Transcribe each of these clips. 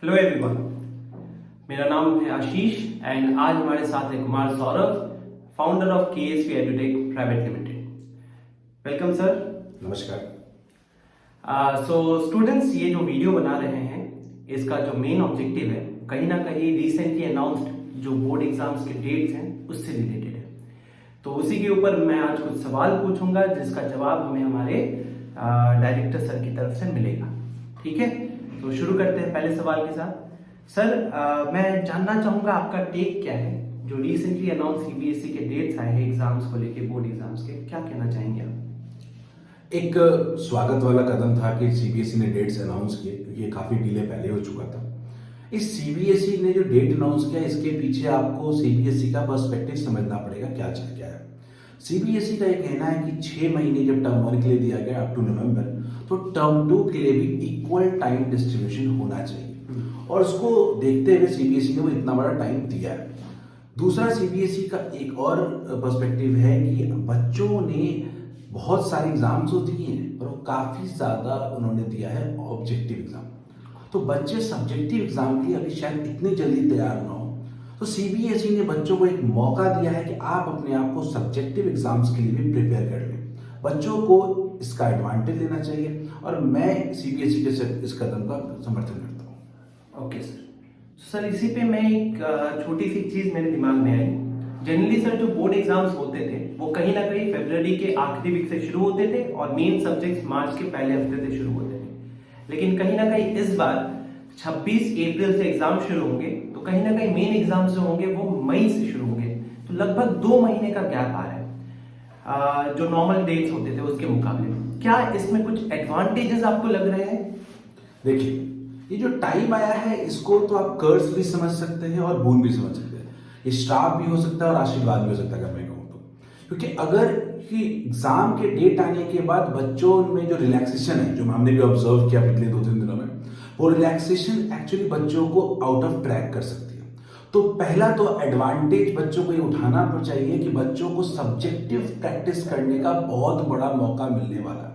Hello everyone, मेरा नाम है आशीष एंड आज हमारे साथ है Kumar Saurabh, founder of KSV edutech private limited. Welcome sir. नमस्कार। सो स्टूडेंट्स, ये जो वीडियो बना रहे हैं इसका जो मेन ऑब्जेक्टिव है कहीं ना कहीं रिसेंटली अनाउंस्ड जो बोर्ड एग्जाम्स के डेट्स हैं उससे रिलेटेड है। तो उसी के ऊपर मैं आज कुछ सवाल पूछूंगा जिसका जवाब हमें हमारे डायरेक्टर सर की तरफ से मिलेगा। ठीक है, तो शुरू करते हैं पहले सवाल के साथ। सर, मैं जानना चाहूंगा आपका टेक क्या है जो रिसेंटली अनाउंस CBSE के डेट्स आए हैं एग्जाम्स को लेके, बोर्ड एग्जाम्स के, क्या कहना चाहेंगे आप? एक स्वागत वाला कदम था कि सीबीएसई ने डेट्स अनाउंस किए, क्योंकि ये काफी डिले पहले हो चुका था। इस सीबीएसई ने जो डेट अनाउंस किया इसके पीछे आपको सीबीएसई का पर्सपेक्टिव समझना पड़ेगा क्या चल गया है। सीबीएसई का ये कहना है कि 6 महीने जब टर्म 1 के लिए दिया गया अप टू नवंबर, तो टर्म 2 के लिए भी इक्वल टाइम डिस्ट्रीब्यूशन होना चाहिए और उसको देखते हुए सीबीएसई ने वो इतना बड़ा टाइम दिया है। दूसरा, सीबीएसई का एक और पर्सपेक्टिव है कि बच्चों ने बहुत सारे एग्जाम्स तो दिए हैं और काफी ज्यादा उन्होंने दिया है ऑब्जेक्टिव एग्जाम। तो बच्चे सब्जेक्टिव एग्जाम के लिए अभी शायद इतनी जल्दी तैयार ना हो, तो सीबीएसई ने बच्चों को एक मौका दिया है कि आप अपने आप को सब्जेक्टिव एग्जाम्स के लिए भी प्रिपेयर कर लें। बच्चों को इसका एडवांटेज लेना चाहिए और मैं सीबीएसई के इस कदम का समर्थन करता हूँ। ओके सर, इसी पे मैं एक छोटी सी चीज मेरे दिमाग में आई। जनरली सर जो बोर्ड एग्जाम्स होते थे वो कहीं ना कहीं फरवरी के आखिरी वीक से शुरू होते थे और मेन सब्जेक्ट्स मार्च के पहले हफ्ते से शुरू होते थे। लेकिन कहीं ना कहीं इस बार 26 अप्रैल से एग्जाम शुरू होंगे, तो कहीं ना कहीं मेन एग्जाम्स जो होंगे वो मई से शुरू होंगे, तो लगभग 2 महीने का गैप आ रहा है जो नॉर्मल डेट्स होते थे उसके मुकाबले। क्या इसमें कुछ एडवांटेजेस आपको लग रहे हैं? देखिए, ये जो टाइम आया है इसको तो आप कर्ज भी समझ सकते हैं और बोन भी समझ सकते हैं। ये श्राप भी हो सकता है और आशीर्वाद भी हो सकता है, अगर मैं कहूँ तो। क्योंकि अगर कि एग्जाम के डेट आने के बाद बच्चों में जो रिलैक्सेशन है, जो हमने भी ऑब्जर्व किया पिछले 2-3 दिनों में, वो रिलैक्सेशन एक्चुअली बच्चों को आउट ऑफ ट्रैक कर सकती है। तो पहला तो एडवांटेज बच्चों को ये उठाना चाहिए कि बच्चों को सब्जेक्टिव प्रैक्टिस करने का बहुत बड़ा मौका मिलने वाला है।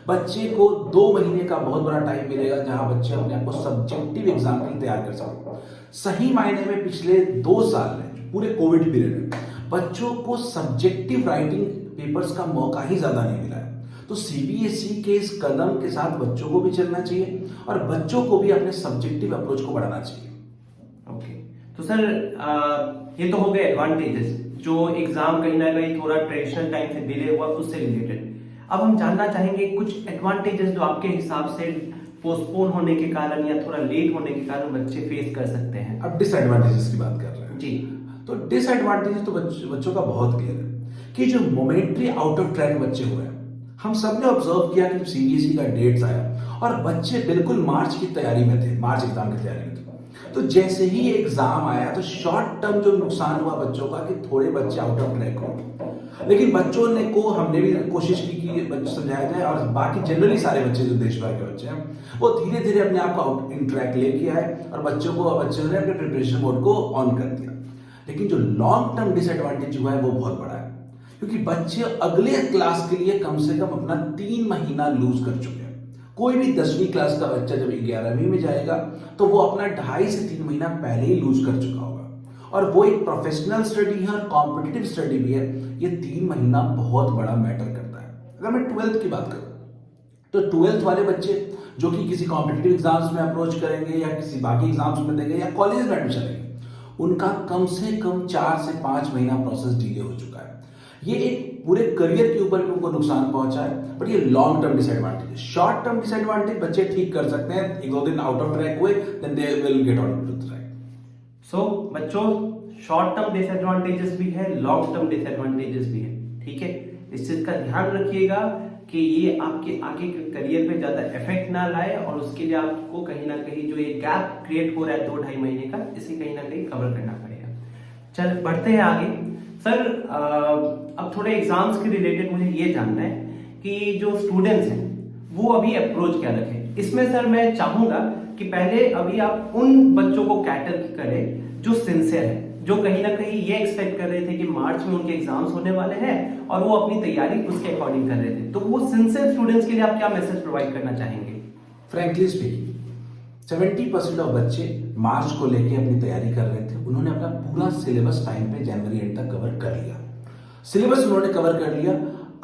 बच्चे को 2 महीने का बहुत बड़ा टाइम मिलेगा जहां बच्चे अपने आप को सब्जेक्टिव एग्जाम के लिए तैयार कर सकें। सही मायने में पिछले 2 साल में, पूरे कोविड पीरियड में, बच्चों को सब्जेक्टिव राइटिंग पेपर्स का मौका ही ज्यादा नहीं मिला है। तो सीबीएसई के इस कदम के साथ बच्चों को भी चलना चाहिए और बच्चों को भी अपने सब्जेक्टिव अप्रोच को बढ़ाना चाहिए। ओके, तो सर ये तो हो गए एडवांटेजेस जो एग्जाम कहीं ना कहीं थोड़ा ट्रेडिशनल टाइम से डिले हुआ उससे रिलेटेड। अब हम जानना चाहेंगे कुछ एडवांटेजेस जो आपके हिसाब से पोस्टपोन होने के कारण या थोड़ा लेट होने के कारण बच्चे फेस कर सकते हैं। अब डिसएडवांटेजेस की बात कर रहे हैं जी। तो डिसएडवांटेजेस तो बच्चों का बहुत क्लियर है कि जो मोमेंटरी आउट ऑफ ट्रैक बच्चे हुए हैं। हम सब ने ऑब्जर्व किया कि जब सीबीएसई का डेट्स आया और बच्चे बिल्कुल मार्च की तैयारी में थे, मार्च एग्जाम की तैयारी में थे, तो जैसे ही एग्जाम आया तो शॉर्ट टर्म जो नुकसान हुआ बच्चों का कि थोड़े बच्चे आउट ऑफ ट्रैक हो। लेकिन बच्चों ने को हमने भी कोशिश की कि बच्चे समझाया जाए और बाकी जनरली सारे बच्चे जो देश भर के बच्चे हैं वो धीरे धीरे अपने आप को आउट इन ट्रैक लेके आए और बच्चों ने अपने प्रिपरेशन मोड को ऑन कर दिया। लेकिन जो लॉन्ग टर्म डिसएडवांटेज हुआ है वो बहुत बड़ा है, क्योंकि बच्चे अगले क्लास के लिए कम से कम अपना 3 महीना लूज कर चुके हैं। कोई भी 10वीं क्लास का बच्चा जब 11वीं में जाएगा तो वो अपना 2.5 से 3 महीना पहले ही लूज कर चुका होगा, और वो एक प्रोफेशनल स्टडी है और कॉम्पिटिटिव स्टडी भी है। ये 3 महीना बहुत बड़ा मैटर करता है। अगर मैं 12th की बात करूं तो 12th वाले बच्चे जो कि किसी कॉम्पिटिटिव एग्जाम्स में अप्रोच करेंगे या किसी बाकी एग्जाम्स में देंगे या कॉलेज में एडमिशन लेंगे, उनका कम से कम 4 से 5 महीना प्रोसेस डिले हो चुका है। ये एक पूरे करियर के ऊपर भी उनको नुकसान पहुंचा है, बट ये लॉन्ग टर्म डिसएडवांटेज है। शॉर्ट टर्म डिसएडवांटेज बच्चे ठीक कर सकते हैं, 1-2 दिन आउट ऑफ ट्रैक हुए, then they will get on to track. So बच्चों, शॉर्ट टर्म डिसएडवांटेजेस भी है, लॉन्ग टर्म डिसएडवांटेजेस भी है। ठीक है, इस चीज का ध्यान रखिएगा कि ये आपके आगे के करियर पे ज्यादा इफेक्ट ना लाए और उसके लिए आपको कहीं ना कहीं जो ये गैप क्रिएट हो रहा है 2-2.5 महीने का, इसे कहीं ना कहीं कवर करना पड़ेगा। चल बढ़ते हैं आगे। सर, अब थोड़े एग्जाम्स के रिलेटेड मुझे ये जानना है कि जो स्टूडेंट्स हैं वो अभी अप्रोच क्या रखें। इसमें सर मैं चाहूंगा कि पहले अभी आप उन बच्चों को कैटर करें जो सिंसियर है, जो कहीं ना कहीं ये एक्सपेक्ट कर रहे थे कि मार्च में उनके एग्जाम्स होने वाले हैं और वो अपनी तैयारी उसके अकॉर्डिंग कर रहे थे। तो वो सिंसियर स्टूडेंट्स के लिए आप क्या मैसेज प्रोवाइड करना चाहेंगे? फ्रैंकली स्पीकिंग, 70% ऑफ बच्चे मार्च को लेके अपनी तैयारी कर रहे थे। उन्होंने अपना पूरा सिलेबस टाइम पे जनवरी एंड तक कवर कर लिया। सिलेबस उन्होंने कवर कर लिया।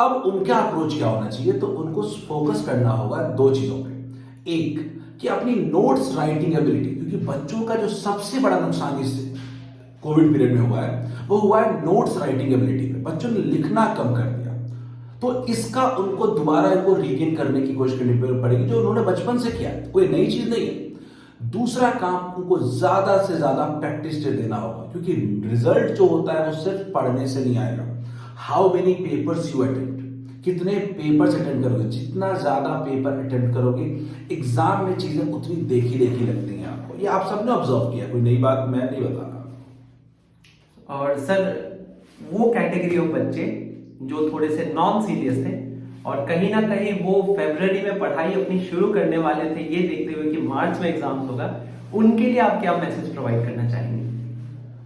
अब उनका अप्रोच क्या होना चाहिए? तो उनको फोकस करना होगा दो चीजों पे। एक कि अपनी नोट्स राइटिंग एबिलिटी, क्योंकि बच्चों का जो सबसे बड़ा नुकसान इस कोविड पीरियड में हुआ है वो हुआ है नोट्स राइटिंग एबिलिटी पे। बच्चों ने लिखना कम कर दिया। तो इसका उनको दोबारा इनको रीगेन करने की कोशिश करनी पड़ेगी, जो उन्होंने बचपन से किया है, कोई नई चीज नहीं है। दूसरा काम, उनको ज्यादा से ज्यादा प्रैक्टिस देना होगा, क्योंकि रिजल्ट जो होता है वो सिर्फ पढ़ने से नहीं आएगा। How many papers you attend, कितने पेपर्स अटेंड करोगे, जितना ज्यादा पेपर अटेंड करोगे एग्जाम में चीजें उतनी देखी देखी लगती हैं आपको। ये आप सबने ऑब्जर्व किया, कोई नई बात मैं नहीं बता रहा। और सर वो कैटेगरी ऑफ बच्चे जो थोड़े से नॉन सीरियस थे और कहीं ना कहीं वो फरवरी में पढ़ाई अपनी शुरू करने वाले थे, ये देखते हुए कि मार्च में एग्जाम्स होगा, उनके लिए आप क्या मैसेज प्रोवाइड करना चाहेंगे?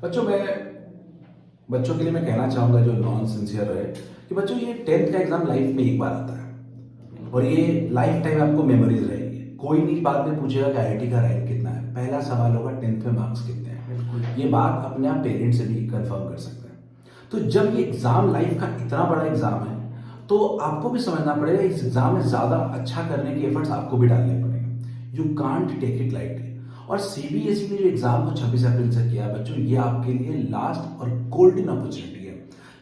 बच्चों के लिए मैं कहना चाहूंगा जो नॉन सिंसियर है कि बच्चों ये 10th का एग्जाम लाइफ में एक बार आता है और ये लाइफ टाइम आपको मेमोरीज रहेगी। कोई नहीं बाद में पूछेगा कि IIT का रैंक कितना है, पहला सवाल होगा 10th में मार्क्स कितने हैं। ये बात अपने आप पेरेंट्स से भी कंफर्म कर सकते हैं। तो जब ये एग्जाम लाइफ का इतना बड़ा एग्जाम है तो आपको भी समझना पड़ेगा इस एग्जाम में ज्यादा अच्छा करने के एफर्ट्स आपको भी डालने पड़ेंगे। You can't take it lightly. और CBSE ने जो एग्जाम को 26 अप्रैल से किया बच्चों, ये आपके लिए लास्ट और गोल्डन अपॉर्चुनिटी है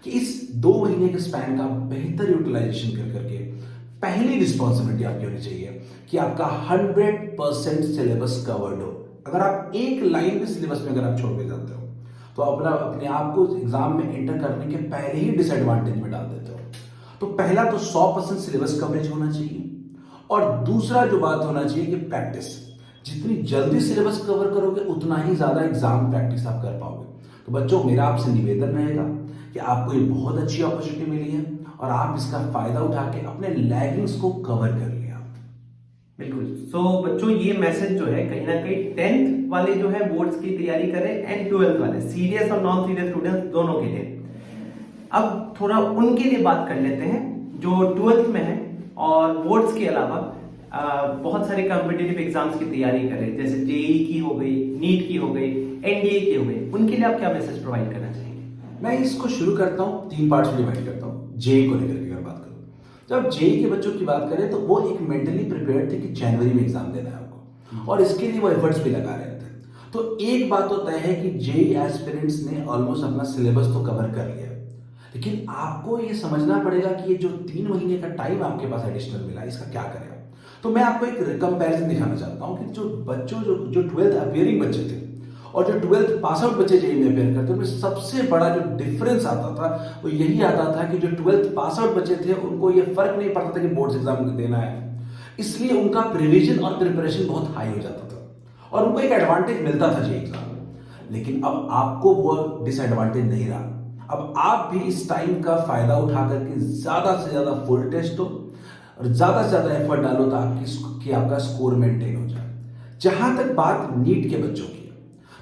कि इस 2 महीने के स्पैन का बेहतर यूटिलाइजेशन कर करके पहली रिस्पॉन्सिबिलिटी आपकी होनी चाहिए कि आपका 100% सिलेबस कवर्ड हो। अगर आप एक लाइन भी सिलेबस में अगर आप छोड़ के जाते हो तो अपने आप को एग्जाम में एंटर करने के पहले ही डिसएडवांटेज में डाल देते हो। तो पहला तो 100% सिलेबस कवरेज होना चाहिए और दूसरा जो बात होना चाहिए कि प्रैक्टिस। जितनी जल्दी सिलेबस कवर करोगे उतना ही ज्यादा एग्जाम प्रैक्टिस आप कर पाओगे। तो बच्चों मेरा आपसे निवेदन रहेगा कि आपको ये बहुत अच्छी अपॉर्चुनिटी मिली है और आप इसका फायदा उठा के अपने लैगिंग्स को कवर कर लिया। बिल्कुल। सो बच्चों ये मैसेज जो है कहीं ना कहीं 10th वाले जो है बोर्ड्स की तैयारी करें एंड 12th वाले सीरियस और नॉन सीरियस स्टूडेंट्स दोनों के लिए। अब थोड़ा उनके लिए बात कर लेते हैं जो 12th में है और बोर्ड्स के अलावा बहुत सारे कॉम्पिटिटिव एग्जाम्स की तैयारी करें, जैसे JEE की हो गई, नीट की हो गई, NDA की हो गई। उनके लिए आप क्या मैसेज प्रोवाइड करना चाहेंगे? मैं इसको शुरू करता हूँ, 3 पार्ट्स में डिवाइड करता हूँ। JEE को लेकर के अगर बात करूँ, जब JEE के बच्चों की बात करें तो वो एक मेंटली प्रिपेयर्ड थे कि जनवरी में एग्जाम देना है आपको और इसके लिए वो एफर्ट्स भी लगा रहे थे। तो एक बात तो तय है कि JEE एस्पिरेंट्स ने ऑलमोस्ट अपना सिलेबस तो कवर कर लिया, लेकिन आपको ये समझना पड़ेगा कि ये जो 3 महीने का टाइम आपके पास एडिशनल मिला इसका क्या करें। तो मैं आपको एक कंपैरिजन दिखाना चाहता हूं कि जो बच्चों जो 12th अपियरिंग बच्चे थे और जो 12th पास आउट बच्चे JEE में अपियर करते हैं, सबसे बड़ा जो डिफरेंस आता था वो यही आता था कि जो 12th पास आउट बच्चे थे उनको ये फर्क नहीं पड़ता था कि बोर्ड्स एग्जाम देना है, इसलिए उनका प्रिविजन और प्रिपरेशन बहुत हाई हो जाता था और उनको एक एडवांटेज मिलता था JEE एग्जाम। लेकिन अब आपको वो डिसएडवांटेज नहीं रहा। अब आप भी इस टाइम का फायदा उठा करके ज्यादा से ज्यादा फुल टेस्ट हो और ज्यादा से ज्यादा एफर्ट डालो ताकि आपका स्कोर मेंटेन हो जाए। जहां तक बात नीट के बच्चों की है,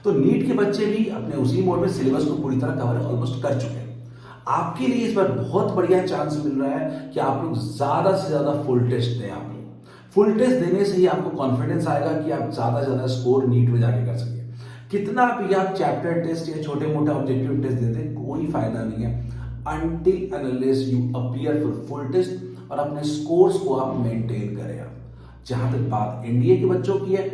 तो नीट के बच्चे भी अपने उसी मोड में सिलेबस को पूरी तरह कवर ऑलमोस्ट कर चुके हैं। आपके लिए इस बार बहुत बढ़िया चांस मिल रहा है कि आप लोग ज्यादा से ज्यादा फुल टेस्ट दें। आप लोग फुल टेस्ट देने से ही आपको कॉन्फिडेंस आएगा कि आप ज्यादा से ज्यादा स्कोर नीट में जाके कर सके। कितना भी आप चैप्टर टेस्ट या छोटे मोटे ऑब्जेक्टिव टेस्ट देते कोई फायदा नहीं है until unless you appear for full test और अपने स्कोर्स को आप मेंटेन करें। आप जहां तक बात NDA के बच्चों की है,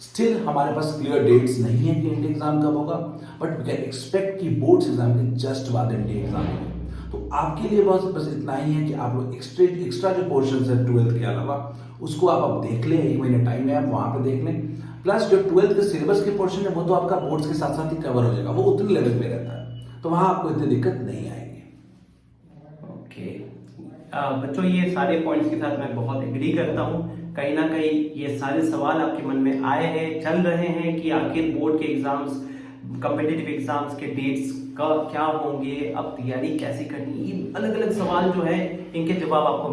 स्टिल हमारे पास क्लियर डेट्स नहीं है कि NDA एग्जाम कब होगा, बट वी कैन एक्सपेक्ट कि बोर्ड्स एग्जाम के जस्ट बाद NDA एग्जाम होगा। तो आपके लिए बस इतना ही है कि आप लोग एक्स्ट्रा जो पोर्शन है 12th के अलावा उसको आप अब देख लें। 1 महीने टाइम है, आप वहां पे देख लें। प्लस जो 12th के सिलेबस के पोर्शन है वो तो आपका बोर्ड्स के साथ साथ ही कवर हो जाएगा, वो उतने लेवल पे रहता है, तो वहां आपको इतनी दिक्कत नहीं आएगी। ओके बच्चों, ये सारे पॉइंट्स के साथ मैं बहुत एग्री करता हूँ। कहीं ना कहीं ये सारे सवाल आपके मन में आए हैं, चल रहे हैं कि आखिर बोर्ड के एग्जाम्स, कॉम्पिटिटिव एग्जाम्स के डेट्स का क्या होंगे, अब तैयारी कैसे करनी, ये अलग अलग सवाल जो है इनके जवाब आपको